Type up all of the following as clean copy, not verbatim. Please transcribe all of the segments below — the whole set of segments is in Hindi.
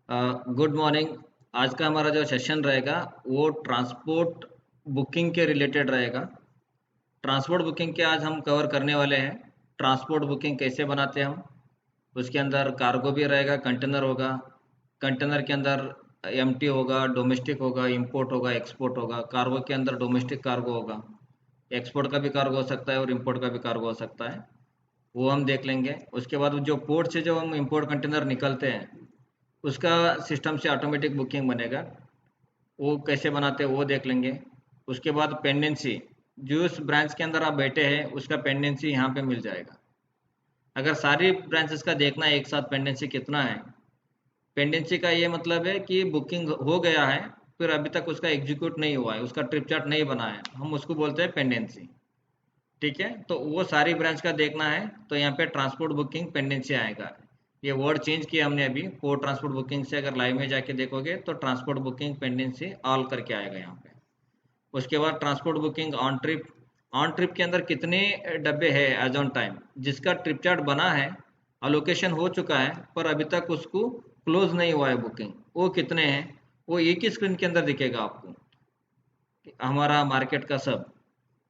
Good morning. आज का हमारा जो सेशन रहेगा वो ट्रांसपोर्ट बुकिंग के रिलेटेड रहेगा। ट्रांसपोर्ट बुकिंग के आज हम कवर करने वाले हैं। ट्रांसपोर्ट बुकिंग कैसे बनाते हैं हम। उसके अंदर कार्गो भी रहेगा, कंटेनर होगा। कंटेनर के अंदर एमटी होगा, डोमेस्टिक होगा, इंपोर्ट होगा, एक्सपोर्ट होगा। कार्गो के अंदर डोमेस्टिक कार्गो होगा, एक्सपोर्ट का भी कार्गो हो सकता है और इंपोर्ट का भी कार्गो हो सकता है। वो हम देख लेंगे। उसके बाद जो पोर्ट से जो हम इंपोर्ट कंटेनर निकलते हैं उसका सिस्टम से ऑटोमेटिक बुकिंग बनेगा। वो कैसे बनाते हैं वो देख लेंगे। उसके बाद पेंडेंसी, जिस ब्रांच के अंदर आप बैठे हैं उसका पेंडेंसी यहाँ पे मिल जाएगा। अगर सारी ब्रांचेस का देखना है एक साथ पेंडेंसी कितना है। पेंडेंसी का ये मतलब है कि बुकिंग हो गया है फिर अभी तक उसका एग्जीक्यूट नहीं हुआ है, उसका ट्रिप चार्ट नहीं बना है, हम उसको बोलते हैं पेंडेंसी। ठीक है, तो वो सारी ब्रांच का देखना है तो यहाँ पे ट्रांसपोर्ट बुकिंग पेंडेंसी आएगा। ये वर्ड चेंज किया हमने अभी, पोर्ट ट्रांसपोर्ट बुकिंग से अगर लाइव में जाके देखोगे तो ट्रांसपोर्ट बुकिंग पेंडेंसी ऑल करके आएगा यहाँ पे। उसके बाद transport booking on trip. On trip के अंदर कितने डब्बे हैं एज ऑन टाइम, जिसका ट्रिप चार्ट बना है, अलोकेशन हो चुका है पर अभी तक उसको क्लोज नहीं हुआ है बुकिंग, वो कितने हैं, वो एक ही स्क्रीन के अंदर दिखेगा आपको, हमारा मार्केट का सब।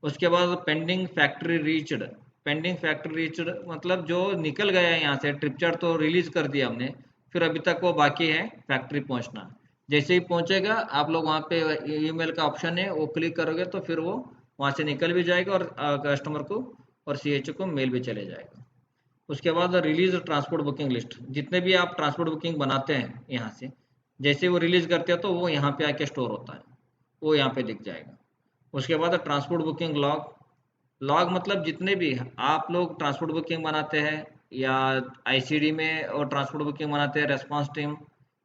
उसके बाद pending factory reached. Pending factory reached मतलब जो निकल गया है यहाँ से, ट्रिप चार्ट तो रिलीज कर दिया हमने, फिर अभी तक वो बाकी है फैक्ट्री पहुँचना। जैसे ही पहुँचेगा आप लोग वहाँ पे ईमेल का ऑप्शन है वो क्लिक करोगे तो फिर वो वहाँ से निकल भी जाएगा और कस्टमर को और सीएचओ को मेल भी चले जाएगा। उसके बाद रिलीज ट्रांसपोर्ट बुकिंग लिस्ट, जितने भी आप ट्रांसपोर्ट बुकिंग बनाते हैं यहाँ से, जैसे वो रिलीज करते हो तो वो यहाँ पे आके स्टोर होता है, वो यहाँ पे दिख जाएगा। उसके बाद ट्रांसपोर्ट बुकिंग लॉग। लॉग मतलब जितने भी आप लोग ट्रांसपोर्ट बुकिंग बनाते हैं या आईसीडी में और ट्रांसपोर्ट बुकिंग बनाते हैं, रेस्पॉन्स टीम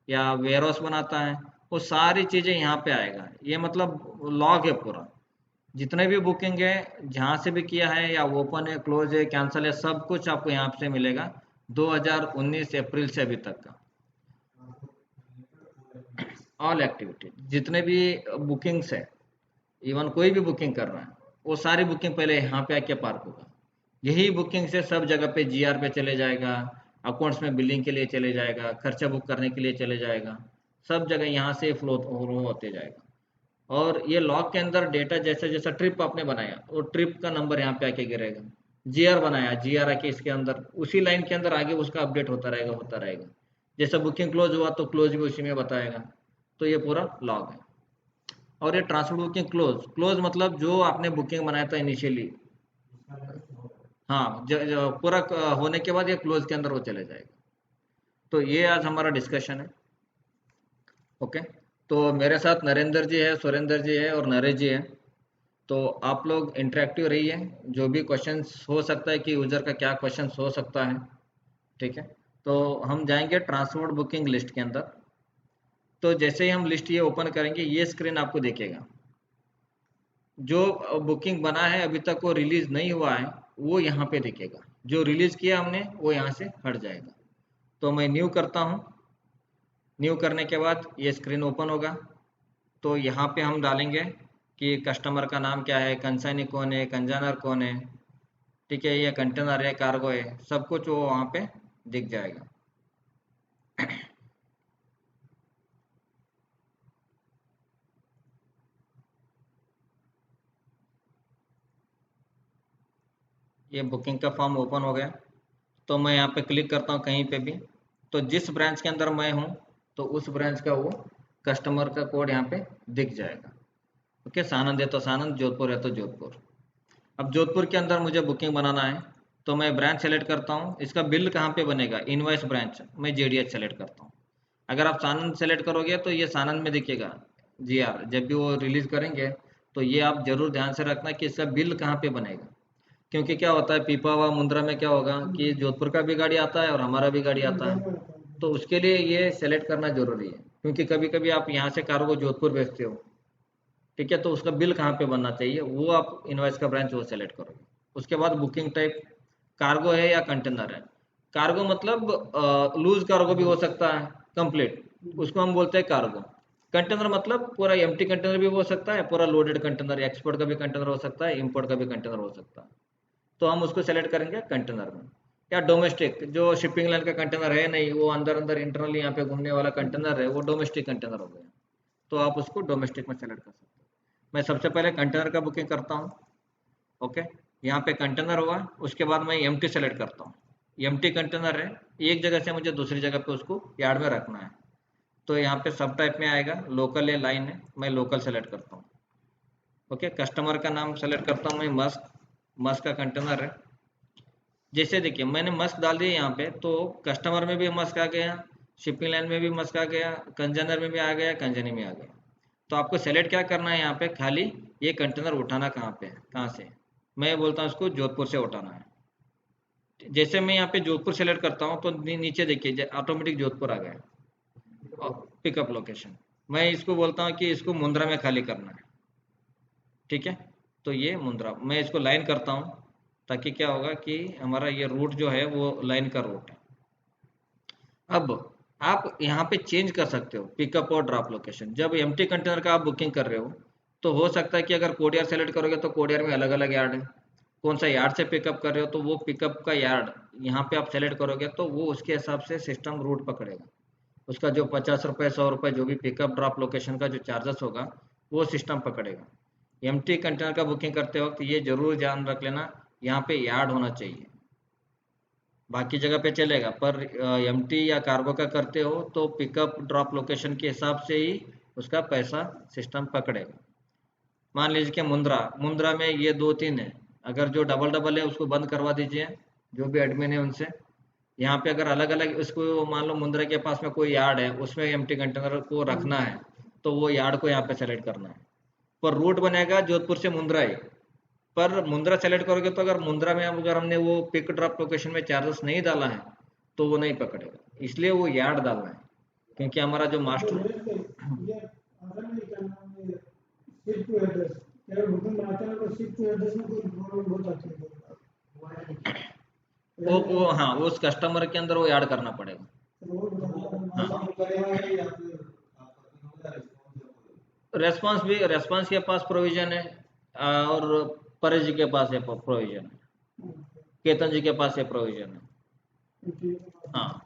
या वेयरहाउस बनाता है, वो सारी चीज़ें यहाँ पे आएगा। ये मतलब लॉग है पूरा, जितने भी बुकिंग है जहाँ से भी किया है या ओपन है, क्लोज है, कैंसिल है, सब कुछ आपको यहाँ से मिलेगा 2019 अप्रैल से अभी तक का। ऑल एक्टिविटी जितने भी बुकिंग्स है, इवन कोई भी बुकिंग कर रहा है वो सारी बुकिंग पहले यहाँ पे आके पार्क होगा। यही बुकिंग से सब जगह पे जीआर पे चले जाएगा, अकाउंट्स में बिलिंग के लिए चले जाएगा, खर्चा बुक करने के लिए चले जाएगा, सब जगह यहाँ से फ्लो होते जाएगा। और ये लॉग के अंदर डेटा जैसा जैसा ट्रिप आपने बनाया वो ट्रिप का नंबर यहाँ पे आके गिरेगा। जीआर बनाया, जीआर आके इसके अंदर उसी लाइन के अंदर आगे उसका अपडेट होता रहेगा। जैसा बुकिंग क्लोज हुआ तो क्लोज भी उसी में बताएगा। तो ये पूरा लॉग है। और ये ट्रांसपोर्ट बुकिंग क्लोज, क्लोज मतलब जो आपने बुकिंग बनाया था इनिशियली, हाँ, पूरा होने के बाद ये क्लोज के अंदर वो चले जाएगा। तो ये आज हमारा डिस्कशन है। ओके, तो मेरे साथ नरेंद्र जी है, सुरेंद्र जी है और नरेश जी है। तो आप लोग इंटरेक्टिव रहिए, जो भी क्वेश्चंस हो सकता है कि यूजर का क्या क्वेश्चंस हो सकता है। ठीक है, तो हम जाएंगे ट्रांसपोर्ट बुकिंग लिस्ट के अंदर। तो जैसे ही हम लिस्ट ये ओपन करेंगे ये स्क्रीन आपको दिखेगा। जो बुकिंग बना है अभी तक वो रिलीज नहीं हुआ है वो यहाँ पे दिखेगा, जो रिलीज किया हमने वो यहाँ से हट जाएगा। तो मैं न्यू करता हूँ। न्यू करने के बाद ये स्क्रीन ओपन होगा। तो यहाँ पे हम डालेंगे कि कस्टमर का नाम क्या है, कंसाइनी कौन है, कंजानर कौन है। ठीक है, ये कंटेनर है, कार्गो है, सब कुछ वो वहाँ पे दिख जाएगा। ये बुकिंग का फॉर्म ओपन हो गया। तो मैं यहाँ पे क्लिक करता हूँ कहीं पे भी, तो जिस ब्रांच के अंदर मैं हूँ तो उस ब्रांच का वो कस्टमर का कोड यहाँ पे दिख जाएगा। ओके, सानंद है तो सानंद, जोधपुर है तो जोधपुर। अब जोधपुर के अंदर मुझे बुकिंग बनाना है तो मैं ब्रांच सेलेक्ट करता हूँ। इसका बिल कहाँ पे बनेगा, इनवॉइस ब्रांच, मैं जेडीएच सेलेक्ट करता हूँ। अगर आप सानंद सेलेक्ट करोगे तो ये सानंद में दिखेगा जीआर, जब भी वो रिलीज करेंगे। तो ये आप जरूर ध्यान से रखना कि इसका बिल कहाँ पे बनेगा। क्योंकि क्या होता है पीपावा मुंद्रा में क्या होगा कि जोधपुर का भी गाड़ी आता है और हमारा भी गाड़ी आता है। तो उसके लिए ये सेलेक्ट करना जरूरी है, क्योंकि कभी कभी आप यहाँ से कार्गो जोधपुर भेजते हो। ठीक है, तो उसका बिल कहाँ पे बनना चाहिए वो आप इनवॉइस का ब्रांच वो सेलेक्ट करोगे। उसके बाद बुकिंग टाइप, कार्गो है या कंटेनर है। कार्गो मतलब लूज कार्गो भी हो सकता है, कंप्लीट, उसको हम बोलते हैं कार्गो। कंटेनर मतलब पूरा एम्प्टी कंटेनर भी हो सकता है, पूरा लोडेड कंटेनर, एक्सपोर्ट का भी कंटेनर हो सकता है, इंपोर्ट का भी कंटेनर हो सकता है। तो हम उसको सेलेक्ट करेंगे कंटेनर में। या डोमेस्टिक जो शिपिंग लाइन का कंटेनर है नहीं, वो अंदर अंदर इंटरनली यहाँ पे घूमने वाला कंटेनर है, वो डोमेस्टिक कंटेनर हो गया, तो आप उसको डोमेस्टिक में सेलेक्ट कर सकते हो। मैं सबसे पहले कंटेनर का बुकिंग करता हूँ। ओके, यहाँ पे कंटेनर हुआ, उसके बाद मैं एम्प्टी सेलेक्ट करता हूँ। एम्प्टी कंटेनर है, एक जगह से मुझे दूसरी जगह पे उसको यार्ड में रखना है, तो यहाँ पे सब टाइप में आएगा, लोकल है लाइन है, मैं लोकल सेलेक्ट करता हूँ। ओके, कस्टमर का नाम सेलेक्ट करता हूँ मैं, मस्क, मस्क का कंटेनर है। जैसे देखिए मैंने मस्क डाल दिया यहाँ पे, तो कस्टमर में भी मस्क आ गया, शिपिंग लाइन में भी मस्क आ गया, कंटेनर में भी आ गया, कंजनी में आ गया। तो आपको सेलेक्ट क्या करना है यहाँ पे, खाली ये कंटेनर उठाना कहाँ पे है, कहाँ से। मैं बोलता हूँ इसको जोधपुर से उठाना है। जैसे मैं यहाँ पे जोधपुर सेलेक्ट करता हूँ तो नीचे देखिए ऑटोमेटिक जोधपुर आ गया पिकअप लोकेशन। मैं इसको बोलता हूँ कि इसको मुंद्रा में खाली करना है, ठीक है। तो ये मुंद्रा, मैं इसको लाइन करता हूँ ताकि क्या होगा कि हमारा ये रूट जो है वो लाइन का रूट है। अब आप यहाँ पे चेंज कर सकते हो पिकअप और ड्रॉप लोकेशन। जब एम्प्टी कंटेनर का आप बुकिंग कर रहे हो तो हो सकता है कि अगर कोड यार्ड सेलेक्ट करोगे तो कोड यार्ड में अलग अलग यार्ड है, कौन सा यार्ड से पिकअप कर रहे हो तो वो पिकअप का यार्ड यहाँ पे आप सेलेक्ट करोगे तो वो उसके हिसाब से सिस्टम रूट पकड़ेगा। उसका जो 50 रुपये 100 रुपये जो भी पिकअप ड्रॉप लोकेशन का जो चार्जेस होगा वो सिस्टम पकड़ेगा। एम्प्टी कंटेनर का बुकिंग करते वक्त ये जरूर ध्यान रख लेना, यहाँ पे यार्ड होना चाहिए, बाकी जगह पे चलेगा, पर एम्प्टी या कार्गो का करते हो तो पिकअप ड्रॉप लोकेशन के हिसाब से ही उसका पैसा सिस्टम पकड़ेगा। मान लीजिए कि मुंद्रा, मुंद्रा में ये दो तीन है, अगर जो डबल डबल है उसको बंद करवा दीजिए, जो भी एडमिन है उनसे। यहाँ पे अगर अलग अलग उसको मान लो मुंद्रा के पास में कोई यार्ड है उसमें एम्प्टी कंटेनर को रखना है, तो वो यार्ड को यहाँ पे सेलेक्ट करना है, पर रूट बनेगा जोधपुर से मुंद्रा ही। पर मुंद्रा सेलेक्ट करोगे तो अगर मुंद्रा में अगर हमने वो पिक ड्रॉप लोकेशन में चार्जेस नहीं डाला है तो वो नहीं पकड़ेगा, इसलिए वो यार्ड डालना है, क्योंकि हमारा जो मास्टर वो हाँ वो उस कस्टमर के अंदर वो यार्ड करना पड़ेगा। हाँ, रेस्पॉन्स भी, रेस्पॉन्स के पास प्रोविजन है, और परेश जी के पास है प्रोविजन है, केतन जी के पास है प्रोविजन है। हाँ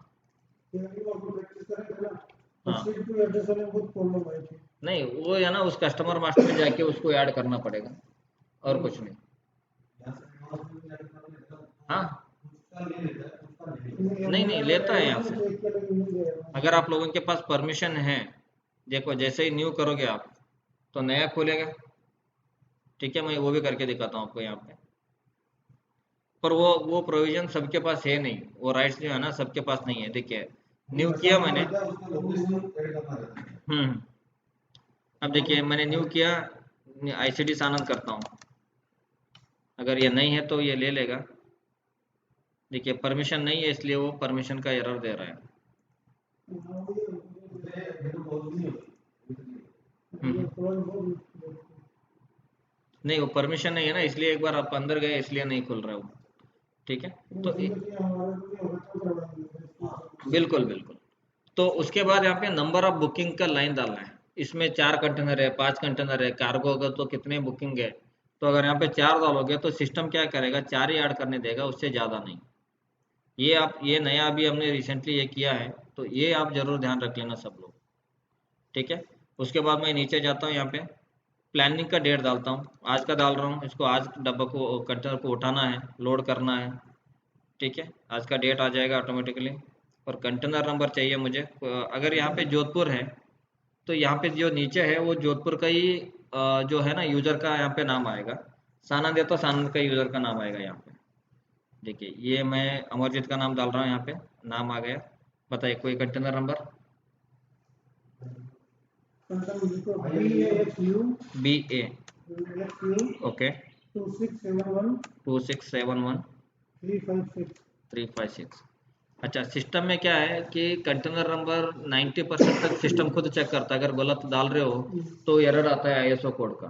हाँ, नहीं वो है ना, उस कस्टमर मास्टर में जाके उसको ऐड करना पड़ेगा, और कुछ नहीं। हाँ, नहीं नहीं लेता है यहाँ से, अगर आप लोगों के पास परमिशन है। देखो जैसे ही न्यू करोगे आप तो नया खोलेगा, ठीक है, मैं वो भी करके दिखाता हूँ आपको यहाँ पे। पर वो प्रोविजन सबके पास है नहीं, वो राइट्स जो है ना सबके पास नहीं है। देखिए न्यू किया मैंने, अब देखिए मैंने न्यू किया, आईसीडी सानंद करता हूँ, अगर ये नहीं है तो ये ले लेगा। देखिए परमिशन नहीं है इसलिए वो परमिशन का एरर दे रहा है। हम्म, नहीं वो परमिशन नहीं है ना, इसलिए एक बार आप अंदर गए इसलिए नहीं खुल रहा है वो, ठीक है। तो बिल्कुल बिल्कुल। तो उसके बाद यहाँ पे नंबर ऑफ बुकिंग का लाइन डालना है, इसमें 4 कंटेनर है 5 कंटेनर है, कार्गो होगा तो कितने बुकिंग है। तो अगर यहाँ पे 4 डालोगे तो सिस्टम क्या करेगा, 4 ही ऐड करने देगा, उससे ज़्यादा नहीं। ये आप, ये नया अभी हमने रिसेंटली ये किया है, तो ये आप जरूर ध्यान रख लेना सब लोग, ठीक है। उसके बाद मैं नीचे जाता हूँ, यहाँ पे प्लानिंग का डेट डालता हूँ, आज का डाल रहा हूँ, इसको आज डब्बा को कंटेनर को उठाना है, लोड करना है, ठीक है। आज का डेट आ जाएगा ऑटोमेटिकली। और कंटेनर नंबर चाहिए मुझे, अगर यहाँ पे जोधपुर है तो यहाँ पे जो नीचे है वो जोधपुर का ही जो है ना यूजर का यहाँ पे नाम आएगा। सानंद है तो सानंद का यूजर का नाम आएगा यहाँ पे। देखिए ये मैं अमरजीत का नाम डाल रहा हूँ, यहाँ पे नाम आ गया। बताइए कोई कंटेनर नंबर, बी ए, ओके, 2671 356। अच्छा, सिस्टम में क्या है कि कंटेनर नंबर 90% तक सिस्टम खुद चेक करता है, अगर गलत डाल रहे हो तो एरर आता है आईएसओ कोड का,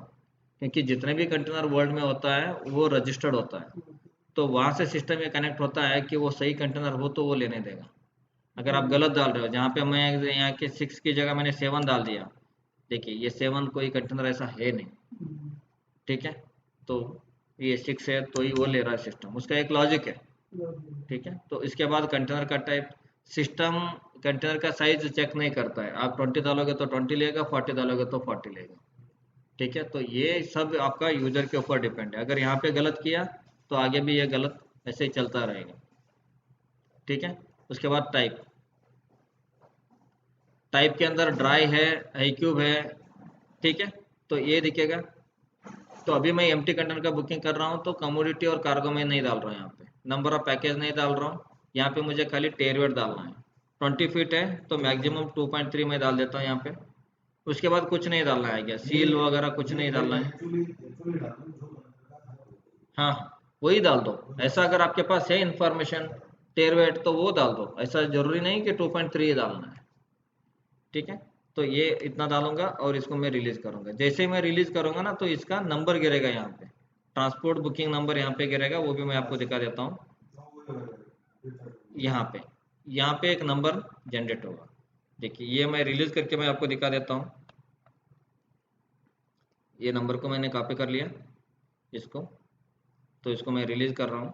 क्योंकि जितने भी कंटेनर वर्ल्ड में होता है वो रजिस्टर्ड होता है, तो वहाँ से सिस्टम ये कनेक्ट होता है कि वो सही कंटेनर हो तो वो लेने देगा। अगर आप गलत डाल रहे हो, जहाँ पे मैं यहाँ के 6 की जगह मैंने 7 डाल दिया, देखिए ये 7 कोई कंटेनर ऐसा है नहीं, ठीक है। तो ये 6 है तो ही वो ले रहा है सिस्टम, उसका एक लॉजिक है। ठीक है। तो इसके बाद कंटेनर का टाइप, सिस्टम कंटेनर का साइज चेक नहीं करता है, आप 20 डालोगे तो 20 लेगा, 40 डालोगे तो 40 लेगा। ठीक है। तो ये सब आपका यूजर के ऊपर डिपेंड है, अगर यहाँ पे गलत किया तो आगे भी ये गलत ऐसे ही चलता रहेगा। ठीक है। उसके बाद टाइप, टाइप के अंदर ड्राई है, आई क्यूब है। ठीक है। तो ये दिखेगा। तो अभी मैं एम्प्टी कंटेनर का बुकिंग कर रहा हूँ, तो कमोडिटी और कार्गो में नहीं डाल रहा हूँ, यहाँ पे नंबर ऑफ पैकेज नहीं डाल रहा हूँ, यहाँ पे मुझे खाली टेर वेट डालना है। 20 फीट है तो मैक्सिमम 2.3 में डाल देता हूँ यहाँ पे। उसके बाद कुछ नहीं डालना है, क्या सील वगैरह कुछ नहीं डालना है। हाँ, वही डाल दो। ऐसा अगर आपके पास है इंफॉर्मेशन टेर वेट तो वो डाल दो, ऐसा जरूरी नहीं कि 2.3 ही डालना है। ठीक है। तो ये इतना डालूंगा और इसको मैं रिलीज करूंगा। जैसे ही मैं रिलीज करूंगा ना, तो इसका नंबर गिरेगा यहाँ पे, ट्रांसपोर्ट बुकिंग नंबर यहाँ पे गिरेगा, वो भी मैं आपको दिखा देता हूँ। यहाँ पे एक नंबर जनरेट होगा। देखिए, ये मैं रिलीज करके मैं आपको दिखा देता हूँ। ये नंबर को मैंने कॉपी कर लिया इसको, तो इसको मैं रिलीज कर रहा हूँ।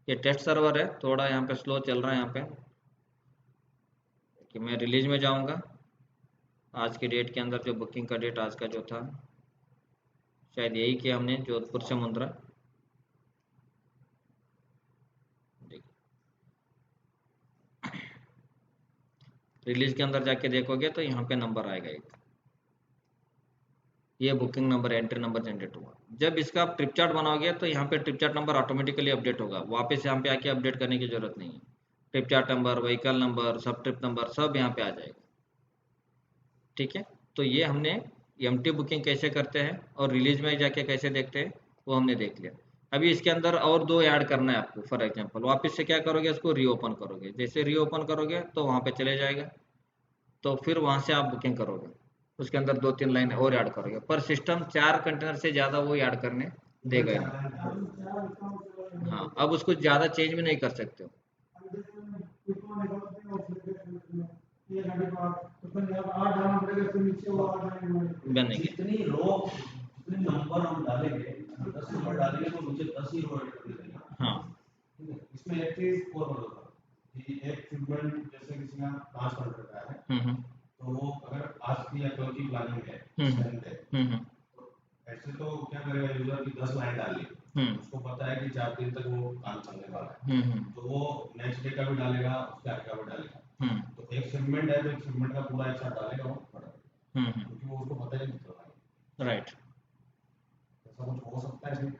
ये टेस्ट सर्वर है, थोड़ा यहाँ पे स्लो चल रहा है यहाँ पे, कि मैं रिलीज में जाऊँगा। आज की डेट के अंदर जो बुकिंग का डेट आज का जो था, शायद यही किया हमने, जोधपुर से मुंद्रा। रिलीज के अंदर जाके देखोगे तो यहाँ पे नंबर आएगा एक, ये booking number entry number generate हुआ। जब इसका आप ट्रिप चार्ट बनाओगे तो यहाँ पे trip chart number automatically update होगा, वापस यहाँ पे आके अपडेट करने की जरूरत नहीं है। Trip chart number, vehicle number, सब ट्रिप नंबर सब यहाँ पे आ जाएगा। ठीक है। तो ये हमने एम्प्टी बुकिंग कैसे करते हैं और रिलीज में जाके कैसे देखते हैं वो हमने देख लिया। अभी इसके अंदर और दो ऐड करना है आपको। फॉर एग्जांपल वापस से क्या करोगे, इसको रीओपन करोगे, जैसे रीओपन करोगे तो वहाँ पे चले जाएगा, तो फिर वहाँ से आप बुकिंग करोगे, उसके अंदर 2-3 लाइन और ऐड करोगे, पर सिस्टम 4 कंटेनर से ज़्यादा वो ऐड करने देगा ही नहीं। हाँ, अब उसको ज़्यादा चेंज भी नहीं कर सकते हो। बनने के जितनी रो जितने नंबर हम डालेंगे, 10 नंबर डालेंगे तो नीचे 10 ही रो ऐड कर देंगे। हाँ। ठीक है। इसमें एक चीज और बताता हूँ कि एक शिपमेंट जैसे किसी का 5 ऑर्डर का है, तो वो अगर आज की या कल की प्लानिंग है टाइम पे, तो ऐसे तो क्या करेगा यूजर की 10 लाइन डाल ली, उसको पता है कि 4 दिन तक वो काम चलने वाला है, तो वो नेक्स्ट डे का भी डालेगा, उसके आगे का भी डालेगा। तो एक शिपमेंट है तो एक शिपमेंट का पूरा एक साथ डालेगा वो क्योंकि वो उसको पता ही नहीं चल रहा है। राइट। ऐसा कुछ हो सकता है इसमें?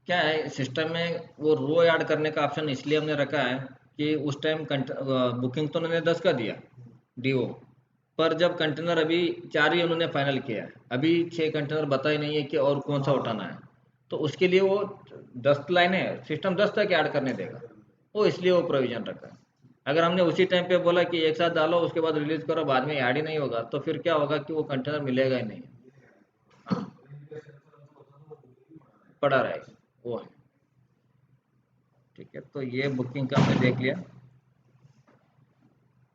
क्या है सिस्टम में, वो रो ऐड करने का ऑप्शन इसलिए हमने रखा है कि उस टाइम बुकिंग तो उन्होंने 10 का दिया डीओ, पर जब कंटेनर अभी 4 ही उन्होंने फाइनल किया है, अभी 6 कंटेनर बता ही नहीं है कि और कौन सा उठाना है, तो उसके लिए वो 10 लाइनें सिस्टम 10 तक ऐड करने देगा, वो इसलिए वो प्रोविजन रखा है। अगर हमने उसी टाइम पे बोला कि एक साथ डालो उसके बाद रिलीज करो, बाद में ऐड ही नहीं होगा, तो फिर क्या होगा कि वो कंटेनर मिलेगा ही नहीं। हाँ, पड़ा रहेगा वो है। ठीक है। तो ये बुकिंग का हमने देख लिया।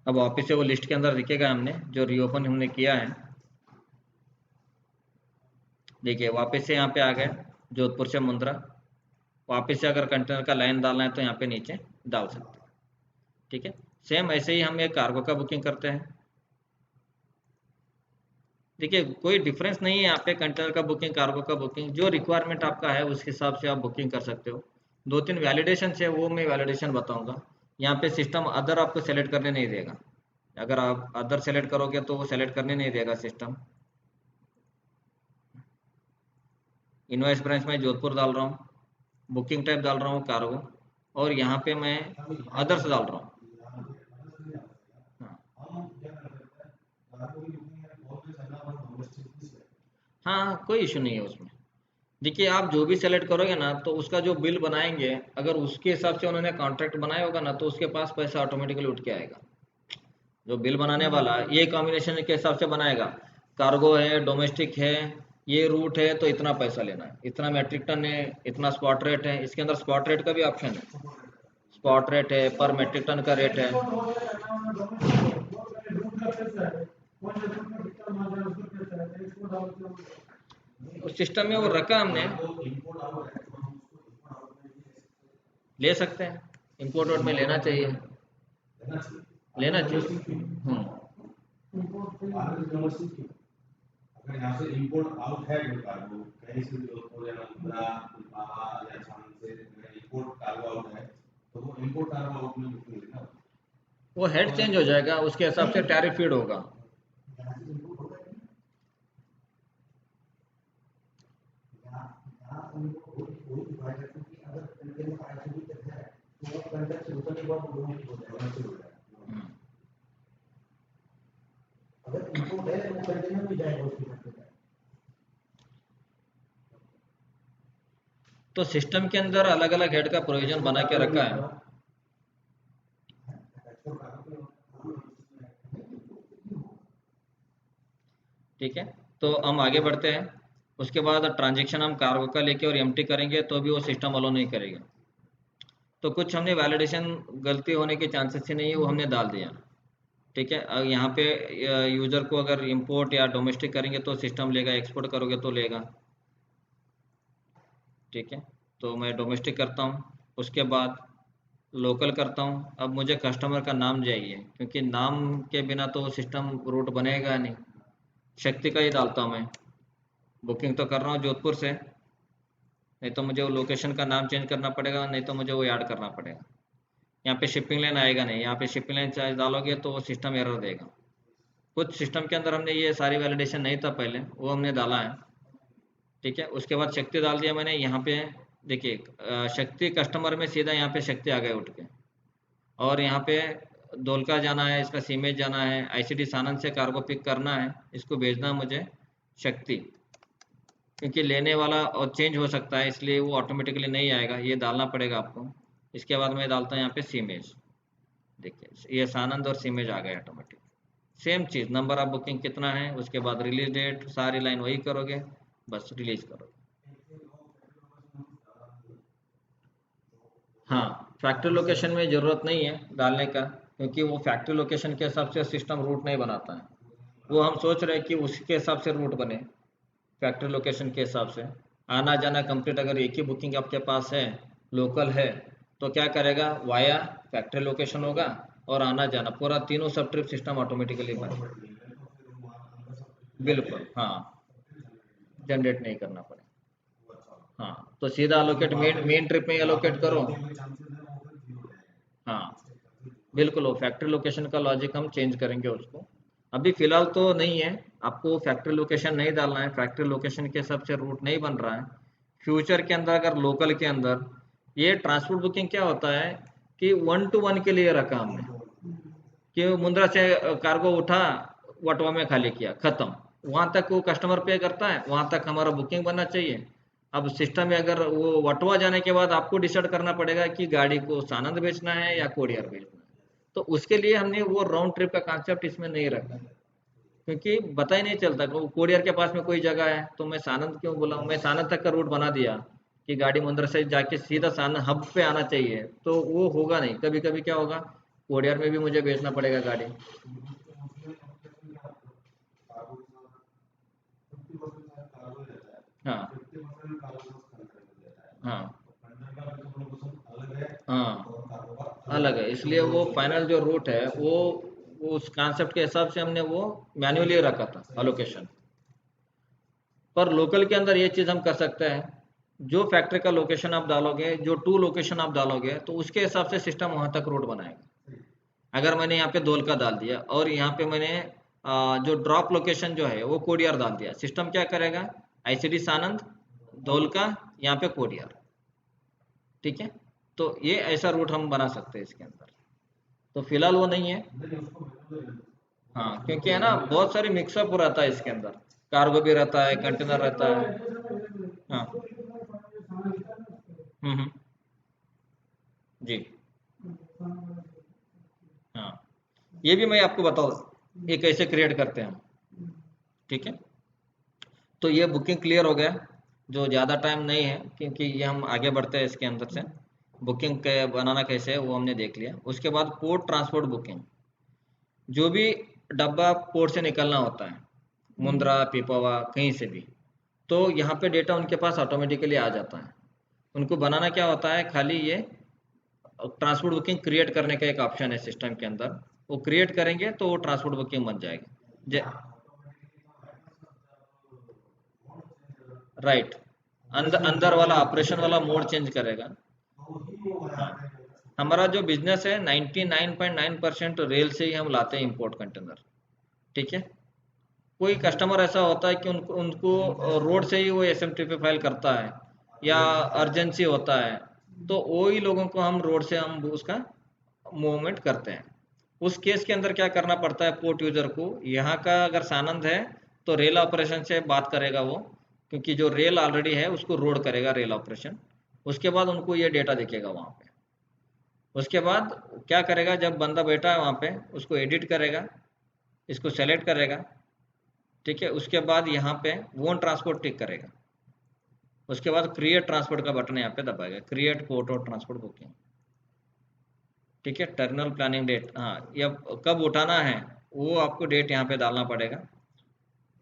अब वापस से वो लिस्ट के अंदर दिखेगा हमने जो रीओपन हमने किया है। देखिए वापस से यहाँ पे आ गए, जोधपुर से मुंद्रा। वापस से अगर कंटेनर का लाइन डालना है तो यहाँ पे नीचे डाल सकते हैं। ठीक है। सेम ऐसे ही हम एक कार्गो का बुकिंग करते हैं। देखिए कोई डिफरेंस नहीं है यहाँ पे, कंटेनर का बुकिंग कार्गो का बुकिंग, जो रिक्वायरमेंट आपका है उस हिसाब से आप बुकिंग कर सकते हो। 2-3 वैलिडेशन है, वो मैं वैलिडेशन बताऊंगा। यहाँ पे सिस्टम अदर आपको सेलेक्ट करने नहीं देगा, अगर आप अदर सेलेक्ट करोगे तो वो सेलेक्ट करने नहीं देगा सिस्टम। इनवॉइस ब्रांच में जोधपुर डाल रहा हूँ, बुकिंग टाइप डाल रहा हूँ कार्गो, और यहाँ पे मैं अदर्स डाल रहा हूँ। हाँ। हाँ, कोई इशू नहीं है उसमें। देखिए आप जो भी सेलेक्ट करोगे ना, तो उसका जो बिल बनाएंगे, अगर उसके हिसाब से उन्होंने कॉन्ट्रैक्ट बनाया होगा ना, तो उसके पास पैसा ऑटोमेटिकली उठ के आएगा। जो बिल बनाने वाला ये कॉम्बिनेशन के हिसाब से बनाएगा, कार्गो है, डोमेस्टिक है, ये रूट है तो इतना पैसा लेना है, इतना मेट्रिक टन है, इतना स्पॉट रेट है, इसके अंदर स्पॉट रेट का भी ऑप्शन है, स्पॉट रेट है, पर मेट्रिक टन का रेट है। उस सिस्टम में वो रखा हमने। ले सकते हैं, इंपोर्ट आउट में लेना चाहिए, लेना चाहिए। अगर यहाँ से इंपोर्ट आउट है कोई कार्गो कहीं से जोधपुर या मुंद्रा या छान से इंपोर्ट कार्गो आउट है तो वो इंपोर्ट कार्गो आउट में बुकिंग लेना, वो हेड चेंज हो जाएगा, उसके हिसाब से टैरिफ फीड होगा। तो सिस्टम के अंदर अलग अलग हेड का प्रोविजन बना के रखा है। ठीक है, तो हम आगे बढ़ते हैं। उसके बाद ट्रांजैक्शन हम कार्गो का लेके और एम्प्टी करेंगे तो भी वो सिस्टम अलो नहीं करेगा। तो कुछ हमने वैलिडेशन गलती होने के चांसेस ही नहीं है, वो हमने डाल दिया। ठीक है, यहाँ पे यूज़र को अगर इंपोर्ट या डोमेस्टिक करेंगे तो सिस्टम लेगा, एक्सपोर्ट करोगे तो लेगा। ठीक है, तो मैं डोमेस्टिक करता हूँ, उसके बाद लोकल करता हूँ। अब मुझे कस्टमर का नाम चाहिए, क्योंकि नाम के बिना तो सिस्टम रूट बनेगा नहीं। शक्ति का ही डालता हूँ मैं, बुकिंग तो कर रहा हूँ जोधपुर से, नहीं तो मुझे वो लोकेशन का नाम चेंज करना पड़ेगा, नहीं तो मुझे वो ऐड करना पड़ेगा। यहाँ पे शिपिंग लाइन आएगा नहीं, यहाँ पे शिपिंग लाइन चार्ज डालोगे तो वो सिस्टम एरर देगा। कुछ सिस्टम के अंदर हमने ये सारी वैलिडेशन नहीं था पहले, वो हमने डाला है। ठीक है, उसके बाद शक्ति डाल दिया मैंने। यहाँ पे देखिए शक्ति कस्टमर में सीधा यहाँ पे शक्ति आ गए उठ के, और यहाँ पे दोलका जाना है, इसका सीमेज जाना है, आईसीडी सानंद से कार्गो पिक करना है, इसको भेजना है मुझे शक्ति, क्योंकि लेने वाला और चेंज हो सकता है, इसलिए वो ऑटोमेटिकली नहीं आएगा, ये डालना पड़ेगा आपको। इसके बाद मैं डालता हूँ यहाँ पे सीमेज। देखिए ये सानंद और सीमेज आ गए automatic. Same cheese, number of booking कितना है, उसके बाद रिलीज डेट, सारी लाइन वही करोगे, बस रिलीज करोगे। हाँ, फैक्ट्री लोकेशन में ज़रूरत नहीं है डालने का, क्योंकि वो फैक्ट्री लोकेशन के हिसाब से सिस्टम रूट नहीं बनाता है। वो हम सोच रहे हैं कि उसके हिसाब से रूट बने, फैक्ट्री लोकेशन के हिसाब से। आना जाना कंप्लीट, अगर एक ही बुकिंग आपके पास है, लोकल है, तो क्या करेगा, वाया फैक्ट्री लोकेशन होगा, और आना जाना पूरा तीनों सब ट्रिप सिस्टम ऑटोमेटिकली बने। बिल्कुल, हाँ, जनरेट नहीं करना पड़े। हाँ, तो सीधा अलोकेट मेन ट्रिप में अलोकेट करो। हाँ, बिल्कुल, वो फैक्ट्री लोकेशन का लॉजिक हम चेंज करेंगे उसको। अभी फिलहाल तो नहीं है, आपको फैक्ट्री लोकेशन नहीं डालना है, फैक्ट्री लोकेशन के हिसाब से रूट नहीं बन रहा है। फ्यूचर के अंदर अगर लोकल के अंदर ये ट्रांसपोर्ट बुकिंग क्या होता है कि 1 to 1 के लिए रखा हमने, कि मुंद्रा से कार्गो उठा, वटवा में खाली किया, खत्म। वहां तक वो कस्टमर पे करता है, वहां तक हमारा बुकिंग बनना चाहिए। अब सिस्टम में अगर वो वटवा जाने के बाद आपको डिसाइड करना पड़ेगा कि गाड़ी को सानंद बेचना है या कोडियर बेचना है, तो उसके लिए हमने वो राउंड ट्रिप का कॉन्सेप्ट इसमें नहीं रखा, क्योंकि पता ही नहीं चलता कि वो कोडियर के पास में कोई जगह है तो मैं सानंद क्यों बोला, मैं सानंद तक का रूट बना दिया कि गाड़ी मुंद्रा से जाके सीधा सानंद हब पे आना चाहिए, तो वो होगा नहीं। कभी कभी क्या होगा, कोडियर में भी मुझे बेचना पड़ेगा गाड़ी। हाँ, हाँ, हाँ, अलग है, इसलिए वो फाइनल जो रूट है वो उस कॉन्सेप्ट के हिसाब से हमने वो मैन्युअली रखा था अलोकेशन। पर लोकल के अंदर ये चीज़ हम कर सकते हैं, जो फैक्ट्री का लोकेशन आप डालोगे, जो टू लोकेशन आप डालोगे, तो उसके हिसाब से सिस्टम वहां तक रूट बनाएगा। अगर मैंने यहाँ पे दोलका डाल दिया और यहाँ पे मैंने जो ड्रॉप लोकेशन जो है वो कोडियार डाल दिया, सिस्टम क्या करेगा, आईसीडी सानंद, दोलका, यहाँ पे कोडियार। ठीक है, तो ये ऐसा रूट हम बना सकते हैं इसके अंदर। तो फिलहाल वो नहीं है। हाँ, क्योंकि है ना, बहुत सारी मिक्सअप रहता है इसके अंदर, कार्गो भी रहता है, कंटेनर रहता है। हाँ, हम्म, जी, हाँ, ये भी मैं आपको बताऊँ ये कैसे क्रिएट करते हैं हम। ठीक है, तो ये बुकिंग क्लियर हो गया, जो ज़्यादा टाइम नहीं है, क्योंकि ये हम आगे बढ़ते हैं इसके अंदर से। बुकिंग के बनाना कैसे है वो हमने देख लिया। उसके बाद पोर्ट ट्रांसपोर्ट बुकिंग, जो भी डब्बा पोर्ट से निकलना होता है, मुंद्रा, पिपावा, कहीं से भी, तो यहाँ पे डेटा उनके पास ऑटोमेटिकली आ जाता है। उनको बनाना क्या होता है, खाली ये ट्रांसपोर्ट बुकिंग क्रिएट करने का एक ऑप्शन है सिस्टम के अंदर, वो क्रिएट करेंगे तो वो ट्रांसपोर्ट बुकिंग बन जाएगी। राइट, अंदर अंदर वाला ऑपरेशन वाला मोड चेंज करेगा। हाँ, हमारा जो बिजनेस है 99.9% रेल से ही हम लाते हैं इंपोर्ट कंटेनर। ठीक है, कोई कस्टमर ऐसा होता है कि उनको उनको रोड से ही वो एसएमटी पे फाइल करता है या अर्जेंसी होता है, तो वही लोगों को हम रोड से हम उसका मूवमेंट करते हैं। उस केस के अंदर क्या करना पड़ता है पोर्ट यूजर को, यहाँ का अगर सानंद है तो रेल ऑपरेशन से बात करेगा वो, क्योंकि जो रेल ऑलरेडी है उसको रोड करेगा रेल ऑपरेशन। उसके बाद उनको ये डेटा दिखेगा वहाँ पे। उसके बाद क्या करेगा, जब बंदा बैठा है वहाँ पे उसको एडिट करेगा, इसको सेलेक्ट करेगा। ठीक है, उसके बाद यहाँ पे वोन ट्रांसपोर्ट टिक करेगा। उसके बाद क्रिएट ट्रांसपोर्ट का बटन यहाँ पे दबाएगा, क्रिएट पोर्ट और ट्रांसपोर्ट बुकिंग। ठीक है, टर्मिनल प्लानिंग डेट, हाँ, ये कब उठाना है वो आपको डेट यहाँ पे डालना पड़ेगा।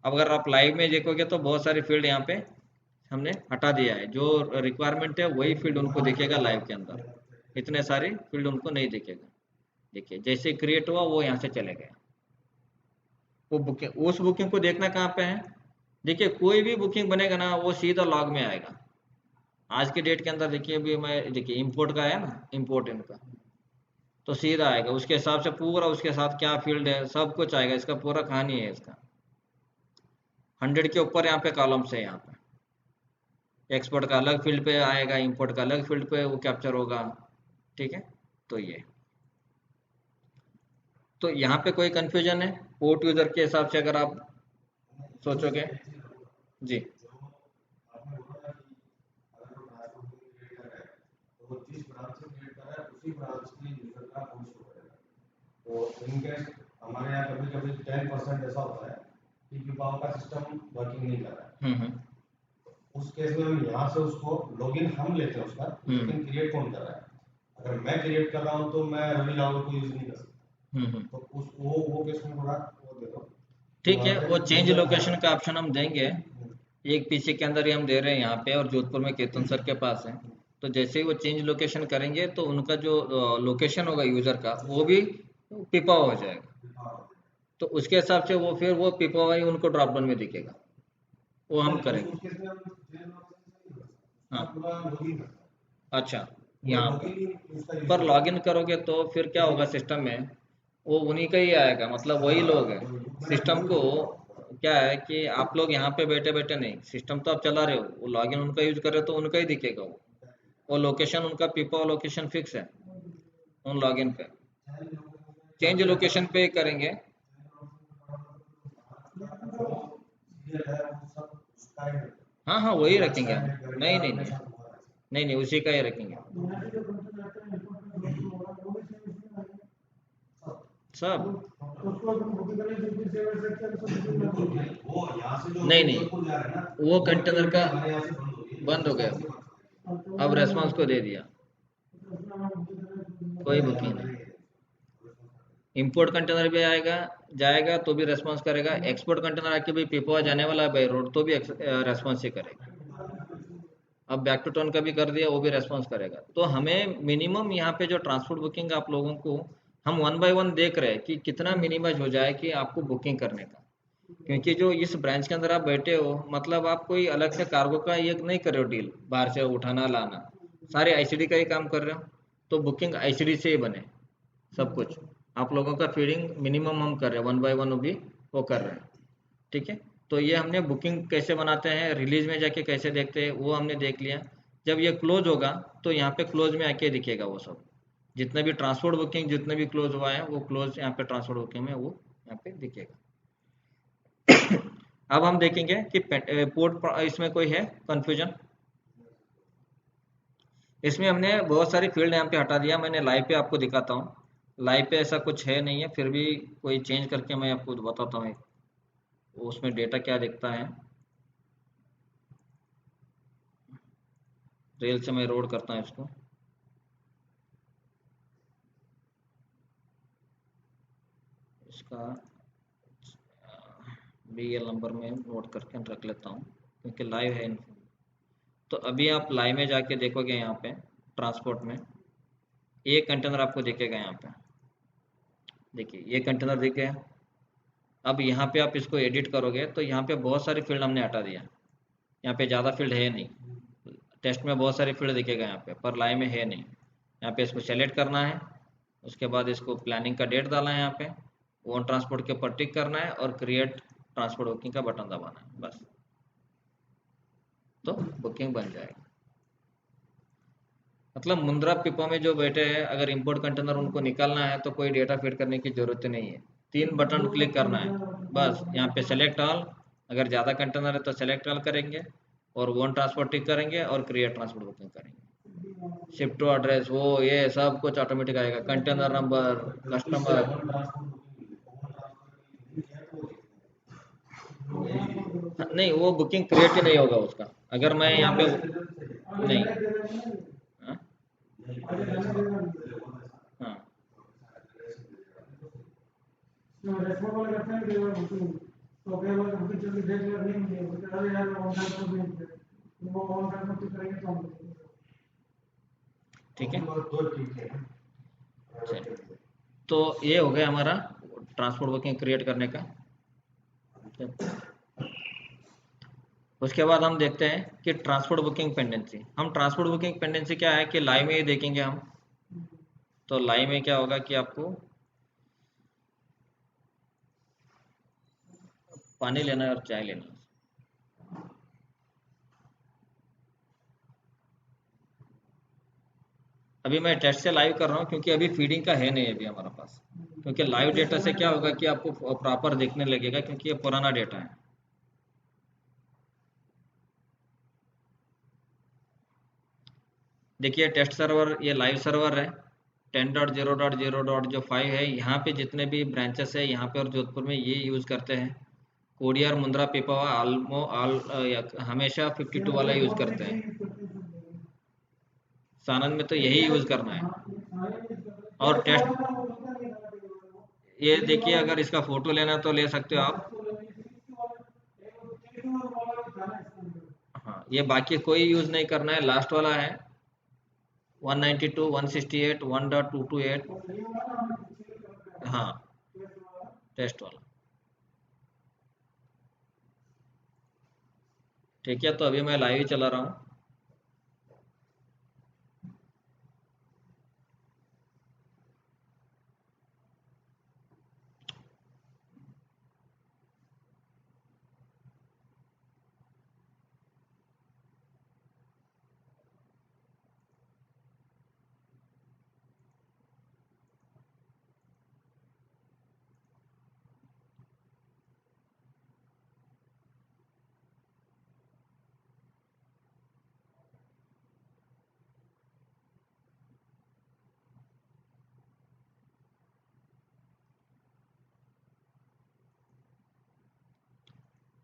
अब अगर आप लाइव में देखोगे तो बहुत सारी फील्ड यहाँ पे हमने हटा दिया है, जो रिक्वायरमेंट है वही फील्ड उनको दिखेगा लाइव के अंदर, इतने सारे फील्ड उनको नहीं दिखेगा। देखिए जैसे क्रिएट हुआ वो यहाँ से चले गए। वो बुकिंग, उस बुकिंग को देखना कहाँ पे है, देखिए कोई भी बुकिंग बनेगा ना वो सीधा लॉग में आएगा। आज की डेट के अंदर देखिए, अभी मैं देखिए इंपोर्ट का है ना, इंपोर्ट इनका तो सीधा आएगा, उसके हिसाब से पूरा उसके साथ क्या फील्ड है सब कुछ आएगा, इसका पूरा कहानी है इसका। 100 के ऊपर यहाँ पे कॉलम्स है, यहाँ पे एक्सपोर्ट का अलग फील्ड पे आएगा, इंपोर्ट का अलग फील्ड पे वो कैप्चर होगा। ठीक है, तो ये, तो यहाँ पे कोई कंफ्यूजन है पोर्ट यूजर के हिसाब से अगर आप सोचोगे? जी, तो इन केस हमारे यहाँ कभी कभी 10% ऐसा होता है कि विभाग का सिस्टम वर्किंग नहीं कर रहा है। उस केस में हम यहाँ से उसको लॉगिन हम लेते हैं उसका, लेकिन क्रिएट कौन कर रहा है? अगर मैं क्रिएट कर रहा हूँ तो मैं रवि रावल को यूज नहीं कर सकता। तो उस वो केस में थोड़ा वो दे दो। ठीक है, वो चेंज लोकेशन का ऑप्शन हम देंगे। एक पीसी के अंदर ही हम दे रहे हैं यहाँ पे, और जोधपुर में केतन सर के पास है। तो जैसे ही वो चेंज लोकेशन करेंगे तो उनका जो लोकेशन होगा यूजर का वो भी पिपा हो जाएगा। तो उसके हिसाब से वो फिर वो पिपा हुआ ही उनको ड्रॉप डाउन में दिखेगा, वो हम करेंगे। हाँ, अच्छा, यहाँ पर लॉगिन करोगे तो फिर क्या होगा सिस्टम में, वो उन्हीं का ही आएगा, मतलब वही लोग हैं। सिस्टम को क्या है कि आप लोग यहाँ पे बैठे बैठे नहीं, सिस्टम तो आप चला रहे हो, वो लॉगिन उनका यूज कर रहे हो तो उनका ही दिखेगा वो लोकेशन उनका पीपा लोकेशन फिक्स है उन लॉगिन पे। चेंज लोकेशन पे करेंगे। हाँ हाँ, वही रखेंगे हम। नहीं नहीं नहीं, नहीं नहीं, उसी का ही रखेंगे सब। नहीं नहीं, वो कंटेनर का बंद हो गया, अब रेस्पॉन्स को दे दिया, कोई बुकिंग नहीं। इंपोर्ट कंटेनर भी आएगा जाएगा तो भी रेस्पॉन्स करेगा, एक्सपोर्ट कंटेनर आके भी पिपवा जाने वाला है बाई रोड तो भी रेस्पॉन्स ही करेगा। अब बैक टू टर्न का भी कर दिया, वो भी रेस्पॉन्स करेगा। तो हमें मिनिमम यहाँ पे जो ट्रांसपोर्ट बुकिंग आप लोगों को हम 1 बाय 1 देख रहे हैं कि कितना मिनिमाइज हो जाए कि आपको बुकिंग करने का। क्योंकि जो इस ब्रांच के अंदर आप बैठे हो, मतलब आप कोई अलग से कार्गो का ये नहीं कर रहे हो डील, बाहर से उठाना लाना, सारे आईसीडी का ही काम कर रहे हो। तो बुकिंग आईसीडी से ही बने सब कुछ। आप लोगों का फीडिंग मिनिमम हम कर रहे हैं, 1 बाय 1 भी वो कर रहे हैं। ठीक है, तो ये हमने बुकिंग कैसे बनाते हैं, रिलीज में जाके कैसे देखते हैं वो हमने देख लिया। जब ये क्लोज होगा तो यहाँ पे क्लोज में आके दिखेगा वो सब, जितने भी ट्रांसपोर्ट बुकिंग जितने भी क्लोज हुआ है वो क्लोज यहाँ पे ट्रांसपोर्ट बुकिंग में वो यहाँ पे दिखेगा। अब हम देखेंगे कि पोर्ट इसमें कोई है कंफ्यूजन। इसमें हमने बहुत सारी फील्ड यहाँ पे हटा दिया, मैंने लाइव पे आपको दिखाता हूँ। लाइव पे ऐसा कुछ है नहीं है, फिर भी कोई चेंज करके मैं आपको बताता हूँ उसमें डेटा क्या दिखता है। रेल से मैं रोड करता हूँ इसको, इसका BL नंबर में नोट करके रख लेता हूँ क्योंकि लाइव है इन्फो। तो अभी आप लाइव में जाके देखोगे यहाँ पे ट्रांसपोर्ट में एक कंटेनर आपको दिखेगा यहाँ पे, देखिए ये कंटेनर दिख गया। अब यहाँ पे आप इसको एडिट करोगे तो यहाँ पे बहुत सारी फील्ड हमने हटा दिया, यहाँ पे ज़्यादा फील्ड है नहीं। टेस्ट में बहुत सारी फील्ड दिखेगा यहाँ पे, पर लाइव में है नहीं। यहाँ पे इसको सेलेक्ट करना है, उसके बाद इसको प्लानिंग का डेट डालना है, यहाँ पे ओन ट्रांसपोर्ट के ऊपर टिक करना है और क्रिएट ट्रांसपोर्ट बुकिंग का बटन दबाना है, बस तो बुकिंग बन जाएगी। मतलब मुंद्रा पिपा में जो बैठे हैं, अगर इंपोर्ट कंटेनर उनको निकालना है तो कोई डेटा फीड करने की जरूरत नहीं है। 3 बटन क्लिक करना है बस, यहाँ पे सेलेक्ट ऑल, अगर ज़्यादा कंटेनर है तो सेलेक्ट ऑल करेंगे और वन ट्रांसपोर्ट टिक करेंगे और क्रिएट ट्रांसपोर्ट बुकिंग करेंगे। शिफ्ट टू एड्रेस वो ये सब कुछ ऑटोमेटिक आएगा, कंटेनर नंबर, कस्टमर। नहीं, वो बुकिंग क्रिएट ही नहीं होगा उसका, अगर मैं यहाँ पे नहीं। हाँ हाँ ठीक है। चलिए, तो ये हो गया हमारा ट्रांसपोर्ट बुकिंग क्रिएट करने का। उसके बाद हम देखते हैं कि ट्रांसपोर्ट बुकिंग पेंडेंसी। हम ट्रांसपोर्ट बुकिंग पेंडेंसी क्या है कि लाइव में ही देखेंगे हम। तो लाइव में क्या होगा कि आपको पानी लेना है और चाय लेना है। अभी मैं टेस्ट से लाइव कर रहा हूँ क्योंकि अभी फीडिंग का है नहीं अभी हमारे पास, क्योंकि लाइव डेटा से क्या होगा कि आपको प्रॉपर देखने लगेगा, क्योंकि ये पुराना डेटा है। देखिए टेस्ट सर्वर ये लाइव सर्वर है, 10.0.0.5 है। यहाँ पे जितने भी ब्रांचेस है यहाँ पे और जोधपुर में ये यूज़ करते हैं। कोडियार, मुंद्रा, पिपावा हमेशा 52 वाला यूज़ करते हैं। सानंद में तो यही यूज़ करना है। और टेस्ट ये देखिए, अगर इसका फोटो लेना तो ले सकते हो आप। हाँ, ये बाकी कोई यूज़ नहीं करना है, लास्ट वाला है 192, 168, 1.228। हाँ, टेस्ट वाला। ठीक है, तो अभी मैं लाइव ही चला रहा हूँ।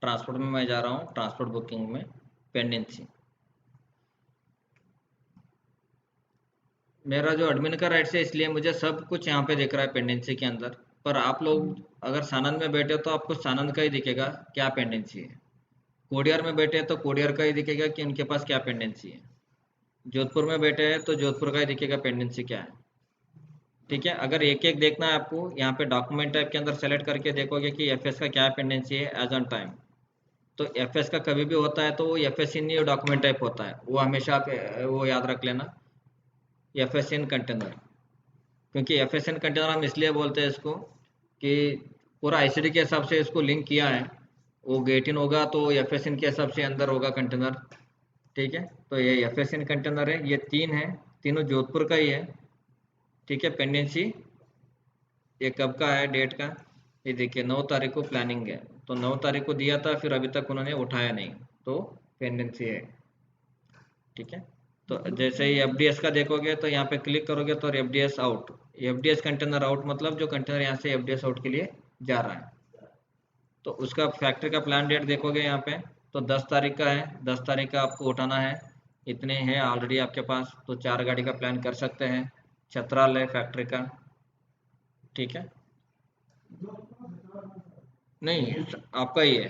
ट्रांसपोर्ट में मैं जा रहा हूँ, ट्रांसपोर्ट बुकिंग में पेंडेंसी। मेरा जो एडमिन का राइट है, इसलिए मुझे सब कुछ यहाँ पे दिख रहा है पेंडेंसी के अंदर। पर आप लोग अगर सानंद में बैठे हो तो आपको सानंद का ही दिखेगा क्या पेंडेंसी है। कोडियार में बैठे हैं तो कोडियार का ही दिखेगा कि उनके पास क्या पेंडेंसी है। जोधपुर में बैठे हैं तो जोधपुर का ही दिखेगा पेंडेंसी क्या है। ठीक है, अगर एक एक देखना है आपको, यहाँ पे डॉक्यूमेंट टाइप के अंदर सेलेक्ट करके देखोगे कि एफएस का क्या पेंडेंसी है एज ऑन टाइम। तो एफएस का कभी भी होता है तो वो एफएस इन डॉक्यूमेंट टाइप होता है, वो हमेशा आप वो याद रख लेना, एफएस इन कंटेनर। क्योंकि एफएस इन कंटेनर हम इसलिए बोलते हैं इसको कि पूरा आईसीडी के हिसाब से इसको लिंक किया है। वो गेट इन होगा तो एफएस इन के हिसाब से अंदर होगा कंटेनर। ठीक है, तो ये एफएस इन कंटेनर है, ये 3 है, तीनों जोधपुर का ही है। ठीक है, पेंडेंसी ये कब का है, डेट का, ये देखिए 9 तारीख को प्लानिंग है, तो 9 तारीख को दिया था, फिर अभी तक उन्होंने उठाया नहीं, तो पेंडेंसी है। ठीक है, तो जैसे ही एफडीएस का देखोगे तो यहाँ पे क्लिक करोगे तो FDS out, FDS container out मतलब जो कंटेनर यहाँ से एफडीएस आउट के लिए जा रहा है। तो उसका फैक्ट्री का प्लान डेट देखोगे यहाँ पे तो 10 तारीख का है, 10 तारीख का आपको उठाना है। इतने हैं ऑलरेडी आपके पास, तो 4 गाड़ी का प्लान कर सकते हैं। छतराल है फैक्ट्री का। ठीक है, नहीं आपका ही है।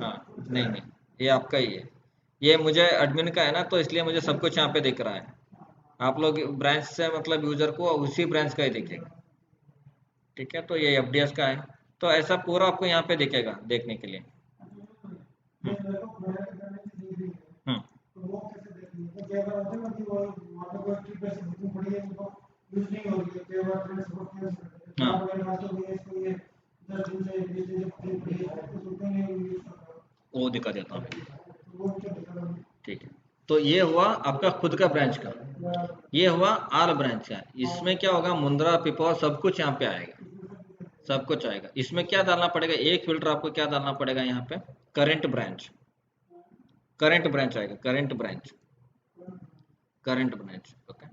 हाँ, नहीं नहीं, ये आपका ही है। ये मुझे एडमिन का है ना, तो इसलिए मुझे सब कुछ यहाँ पे दिख रहा है। आप लोग ब्रांच से मतलब यूजर को उसी ब्रांच का ही दिखेगा। ठीक है, तो ये एफडीएस का है। तो ऐसा पूरा आपको यहाँ पे दिखेगा देखने के लिए। हम्म हाँ, वो दिखा देता हूँ। ठीक है, तो ये हुआ आपका खुद का ब्रांच का। ये हुआ आल ब्रांच का। इसमें क्या होगा, मुंद्रा पिपौर सब कुछ यहाँ पे आएगा, सब कुछ आएगा। इसमें क्या डालना पड़ेगा, एक फिल्टर आपको क्या डालना पड़ेगा यहाँ पे, करंट ब्रांच। करंट ब्रांच आएगा, current branch, current branch. Okay,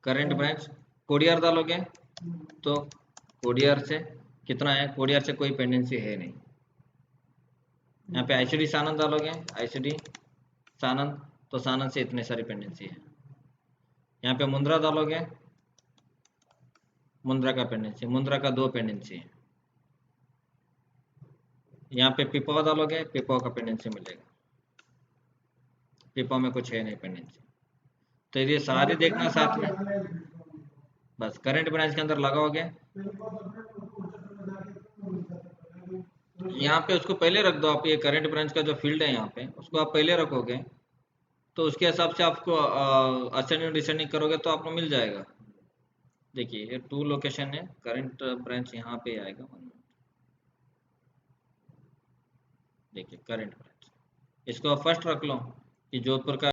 current branch. कोडियर डालोगे तो कोडियर से कितना है, कोडियर से कोई पेंडेंसी है नहीं। यहाँ पे आईसीडी सानंद डालोगे, आईसीडी सानंद, तो सानंद से इतने सारी पेंडेंसी है। यहाँ पे मुंद्रा डालोगे, मुंद्रा का पेंडेंसी, मुंद्रा का 2 पेंडेंसी है। यहाँ पे पिपो डालोगे, पिपो का पेंडेंसी मिलेगा, पिपो में कुछ है नहीं पेंडेंसी। तो ये सारे देखना साथ में, बस करंट ब्रांच के अंदर लगाओगे। यहाँ पे उसको पहले रख दो आप, ये करंट ब्रांच का जो फील्ड है यहाँ पे उसको आप पहले रखोगे, तो उसके हिसाब से आपको असेंडिंग डिसेंडिंग करोगे तो आपको मिल जाएगा। देखिए ये 2 लोकेशन है, करंट ब्रांच यहाँ पे आएगा। देखिए करंट ब्रांच, इसको फर्स्ट रख लो कि जोधपुर का